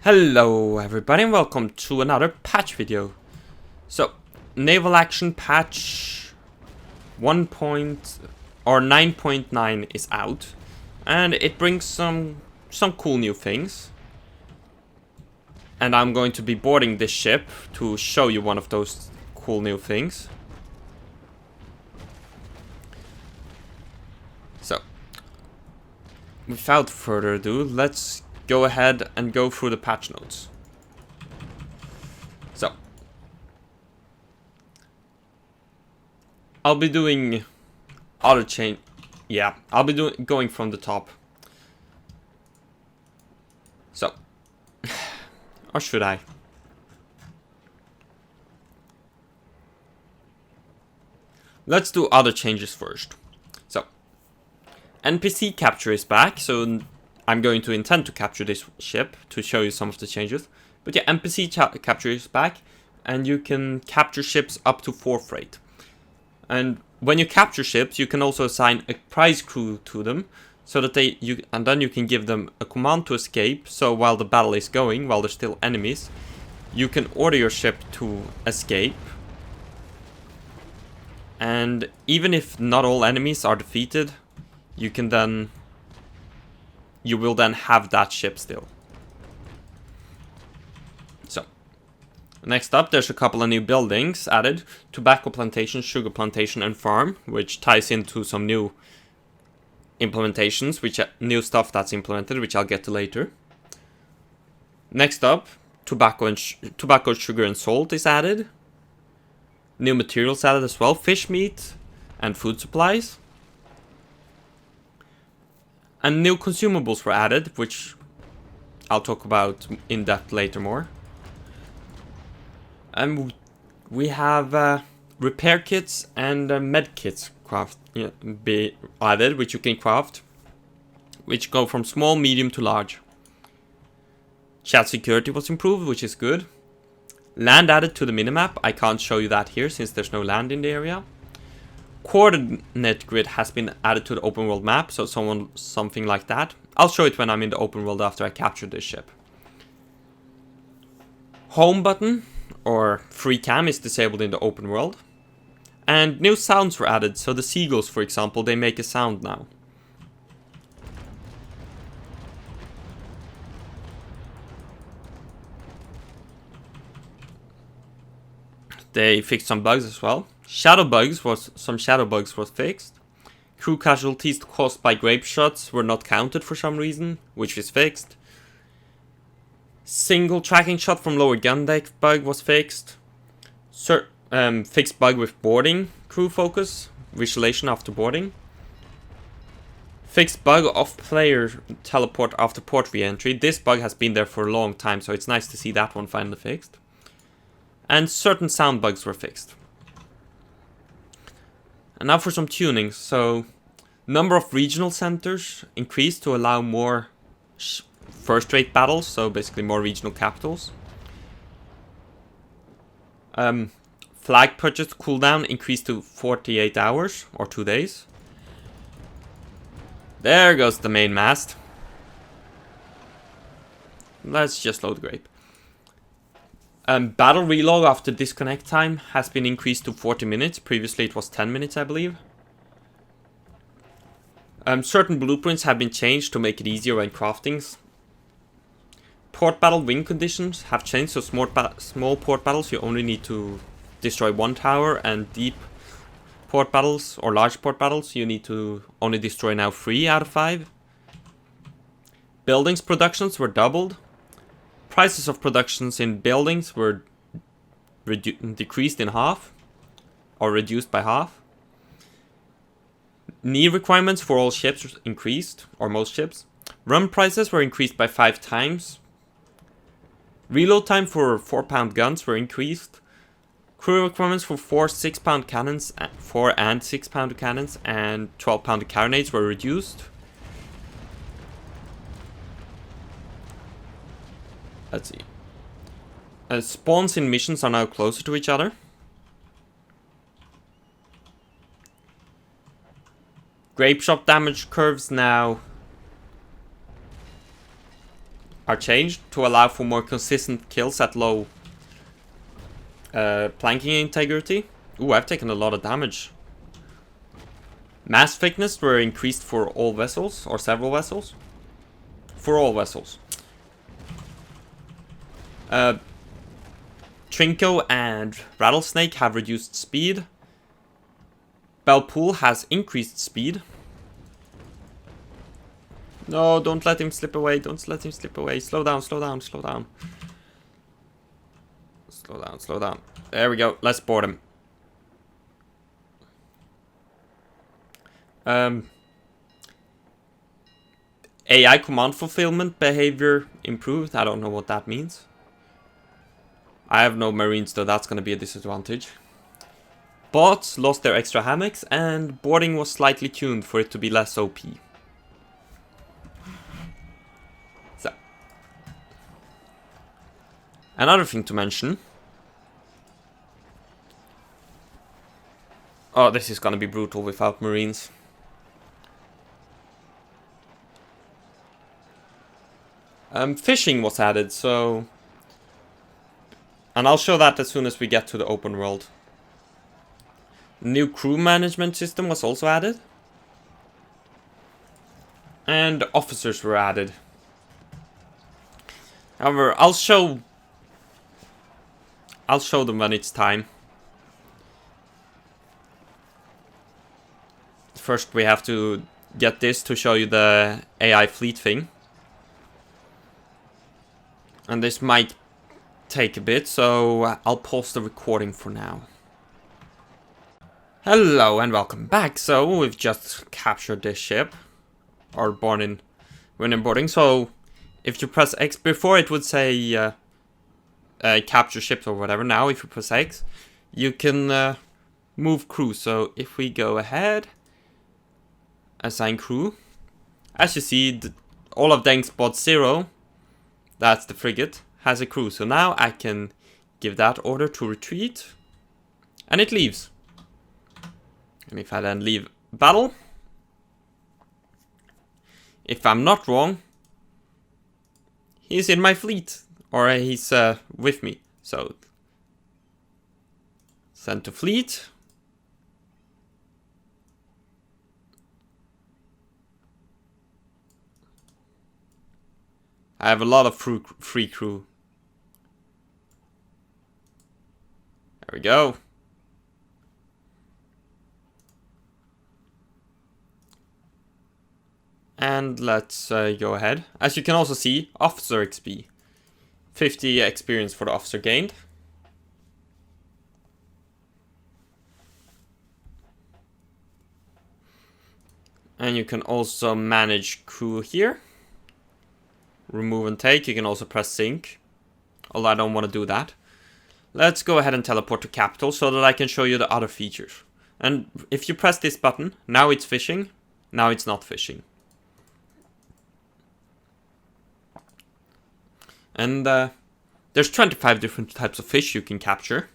Hello everybody and welcome to another patch video. So, Naval Action patch 9.9 is out, and it brings some cool new things. And I'm going to be boarding this ship to show you one of those cool new things. So, without further ado, let's go ahead and go through the patch notes. So, I'll be doing auto change. Yeah, I'll be going from the top. So, or should I? Let's do other changes first. So, NPC capture is back, so I'm going to intend to capture this ship to show you some of the changes. But yeah, NPC capture is back, and you can capture ships up to 4th rate. And when you capture ships, you can also assign a prize crew to them, so that then you can give them a command to escape. So while the battle is going, while there's still enemies, you can order your ship to escape. And even if not all enemies are defeated, you will then have that ship still. So, next up, there's a couple of new buildings added. Tobacco plantation, sugar plantation, and farm, which ties into some new implementations, new stuff that's implemented, which I'll get to later. Next up, tobacco, sugar, and salt is added. New materials added as well, fish meat and food supplies. And new consumables were added, which I'll talk about in depth later more. And we have repair kits and med kits be added, which you can craft, which go from small, medium to large. Chat security was improved, which is good. Land added to the minimap. I can't show you that here since there's no land in the area. Coordinate grid has been added to the open world map, so something like that. I'll show it when I'm in the open world after I capture this ship. Home button, or free cam, is disabled in the open world. And new sounds were added, so the seagulls, for example, they make a sound now. They fixed some bugs as well. Some shadow bugs was fixed. Crew casualties caused by grape shots were not counted for some reason, which is fixed. Single tracking shot from lower gun deck bug was fixed. Fixed bug with boarding crew focus, visualization after boarding. Fixed bug of player teleport after port re-entry. This bug has been there for a long time, so it's nice to see that one finally fixed. And certain sound bugs were fixed. And now for some tunings. So, number of regional centers increased to allow more first-rate battles, so basically more regional capitals. Flag purchase cooldown increased to 48 hours, or 2 days. There goes the main mast. Let's just load grape. Battle relog after disconnect time has been increased to 40 minutes. Previously it was 10 minutes, I believe. Certain blueprints have been changed to make it easier when crafting. Port battle win conditions have changed, so small port battles you only need to destroy 1 tower, and deep port battles or large port battles you need to only destroy now 3 out of 5. Buildings productions were doubled. Prices of productions in buildings were decreased in half, or reduced by half. Knee requirements for all ships increased, or most ships. Run prices were increased by 5 times. Reload time for 4-pound guns were increased. Crew requirements for 4 6-pound cannons, 4 and 6-pound cannons, and 12-pound carronades were reduced. Let's see. Spawns in missions are now closer to each other. Grape shot damage curves now are changed to allow for more consistent kills at low planking integrity. Ooh, I've taken a lot of damage. Mass thickness were increased for all vessels, or several vessels. For all vessels. Trinko and Rattlesnake have reduced speed. Belpool has increased speed. No, don't let him slip away. Don't let him slip away. Slow down, slow down, slow down. Slow down, slow down. There we go. Let's board him. AI command fulfillment behavior improved. I don't know what that means. I have no marines, though that's going to be a disadvantage. Bots lost their extra hammocks, and boarding was slightly tuned for it to be less OP. So, another thing to mention. Oh, this is going to be brutal without marines. Fishing was added, so... And I'll show that as soon as we get to the open world. New crew management system was also added. And officers were added. However, I'll show them when it's time. First we have to get this to show you the AI fleet thing. And this might take a bit, so I'll pause the recording for now. Hello and welcome back. So we've just captured this ship, or when in boarding. So if you press X before, it would say capture ships or whatever. Now if you press X, you can move crew. So if we go ahead, assign crew, as you see, all of Deng Spot 0, that's the frigate, has a crew. So now I can give that order to retreat, and it leaves. And if I then leave battle, if I'm not wrong, he's in my fleet, or he's with me. So send to fleet. I have a lot of free crew. There we go. And let's go ahead. As you can also see, officer XP. 50 experience for the officer gained. And you can also manage crew here. Remove and take. You can also press sync. Although I don't want to do that. Let's go ahead and teleport to capital so that I can show you the other features. And if you press this button, now it's fishing. Now it's not fishing. And there's 25 different types of fish you can capture.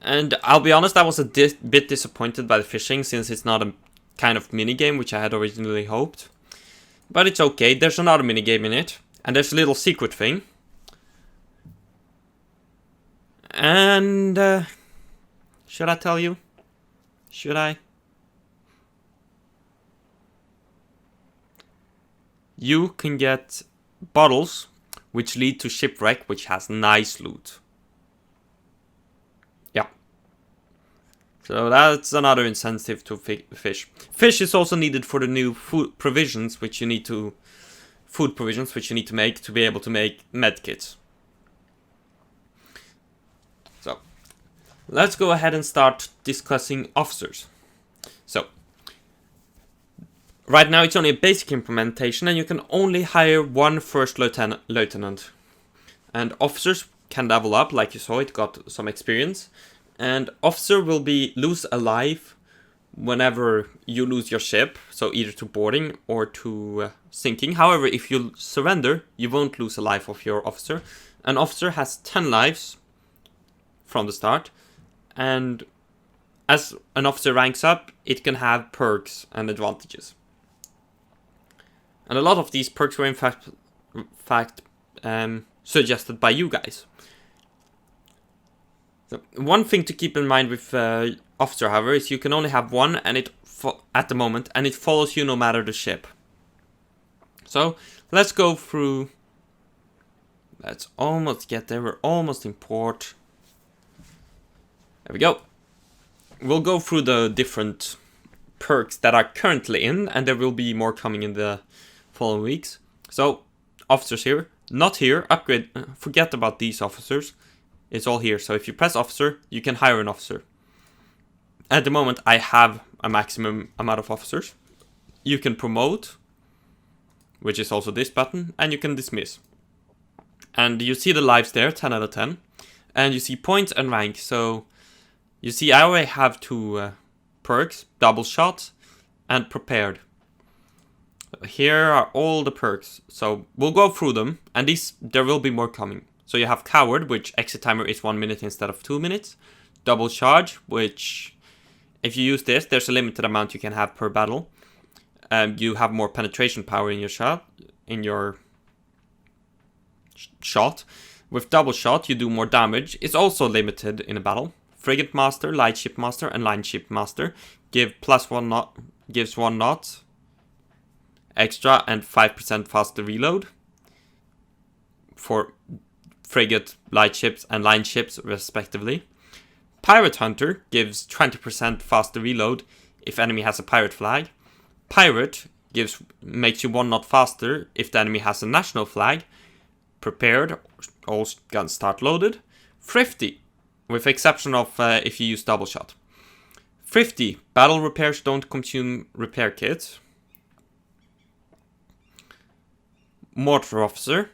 And I'll be honest, I was a bit disappointed by the fishing, since it's not a kind of minigame which I had originally hoped. But it's okay, there's another minigame in it. And there's a little secret thing. And should I tell you? Should I? You can get bottles which lead to shipwreck, which has nice loot. Yeah. So that's another incentive to fish. Fish is also needed for the new food provisions, which you need to make to be able to make medkits. So let's go ahead and start discussing officers. So right now it's only a basic implementation, and you can only hire one first lieutenant. And officers can level up, like you saw, it got some experience. And officer will be lose a life whenever you lose your ship, so either to boarding or to sinking. However, if you surrender, you won't lose a life of your officer. An officer has 10 lives from the start, and as an officer ranks up, it can have perks and advantages. And a lot of these perks were in fact suggested by you guys. So one thing to keep in mind with Officer, however, is you can only have one, and at the moment, and it follows you no matter the ship. So let's go through. Let's almost get there. We're almost in port. There we go. We'll go through the different perks that are currently in, and there will be more coming in the following weeks. So, officers here, not here, upgrade, forget about these officers. It's all here. So if you press officer, you can hire an officer. At the moment, I have a maximum amount of officers. You can promote, which is also this button, and you can dismiss. And you see the lives there, 10 out of 10. And you see points and rank. So you see I already have two perks, double shot and prepared. Here are all the perks. So we'll go through them, and there will be more coming. So you have coward, which exit timer is 1 minute instead of 2 minutes. Double charge, which if you use this, there's a limited amount you can have per battle. You have more penetration power in your shot. With double shot, you do more damage. It's also limited in a battle. Frigate Master, Light Ship Master, and Line Ship Master gives 1 knot extra and 5% faster reload for frigate, light ships, and line ships respectively. Pirate Hunter gives 20% faster reload if enemy has a pirate flag. Pirate makes you 1 knot faster if the enemy has a national flag. Prepared, all guns start loaded. Thrifty, with exception of if you use double shot. Thrifty, battle repairs don't consume repair kits. Mortar Officer,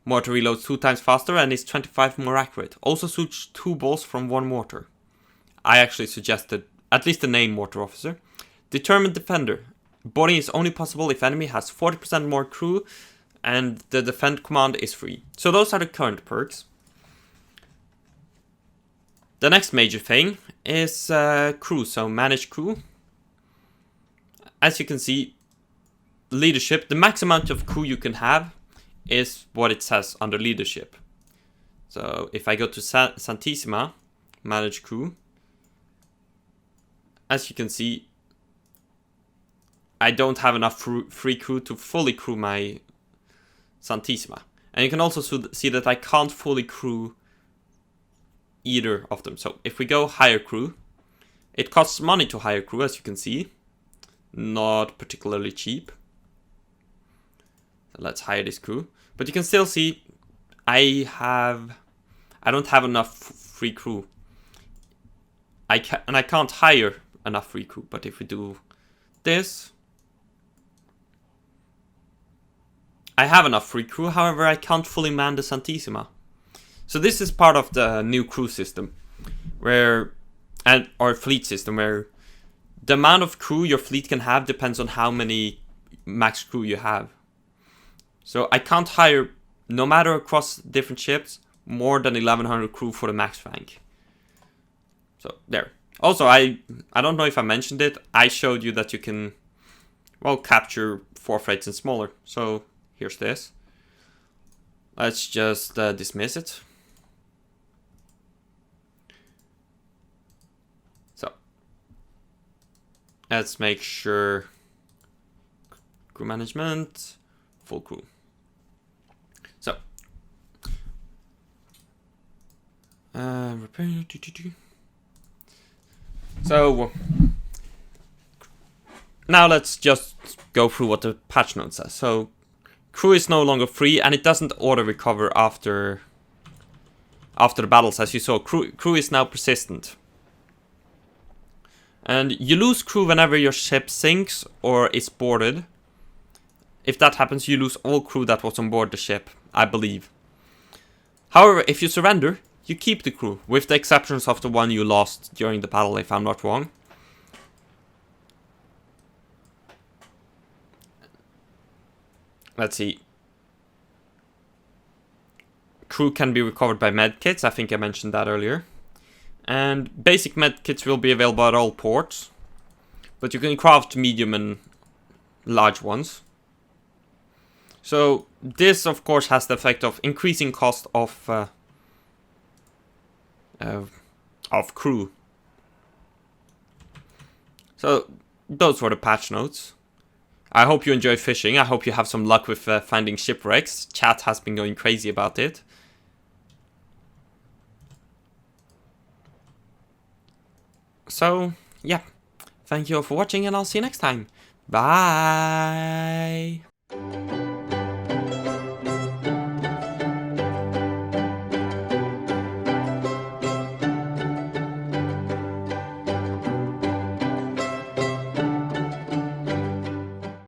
mortar reloads 2 times faster and is 25 more accurate. Also shoots 2 balls from 1 mortar. I actually suggested at least the name Mortar Officer. Determined Defender, boarding is only possible if enemy has 40% more crew, and the defend command is free. So those are the current perks. The next major thing is crew, so manage crew. As you can see, leadership, the max amount of crew you can have is what it says under leadership. So if I go to Santissima, manage crew, as you can see, I don't have enough free crew to fully crew my Santissima. And you can also see that I can't fully crew either of them. So if we go hire crew, it costs money to hire crew, as you can see. Not particularly cheap. So let's hire this crew. But you can still see I don't have enough free crew. I can't hire enough free crew. But if we do this, I have enough free crew, however I can't fully man the Santissima. So this is part of the new crew system, or fleet system, where the amount of crew your fleet can have depends on how many max crew you have. So I can't hire, no matter across different ships, more than 1100 crew for the max rank. So there. Also, I don't know if I mentioned it, I showed you that you can, well, capture 4 freights and smaller. So here's this. Let's just dismiss it. So let's make sure crew management, full crew. So now let's just go through what the patch note says. So crew is no longer free, and it doesn't auto recover after the battles, as you saw. Crew is now persistent. And you lose crew whenever your ship sinks or is boarded. If that happens, you lose all crew that was on board the ship, I believe. However, if you surrender, you keep the crew, with the exceptions of the one you lost during the battle, if I'm not wrong. Let's see. Crew can be recovered by medkits, I think I mentioned that earlier. And basic medkits will be available at all ports, but you can craft medium and large ones. So this, of course, has the effect of increasing cost of crew. So those were the patch notes. I hope you enjoyed fishing. I hope you have some luck with finding shipwrecks. Chat has been going crazy about it. So, yeah. Thank you all for watching, and I'll see you next time. Bye!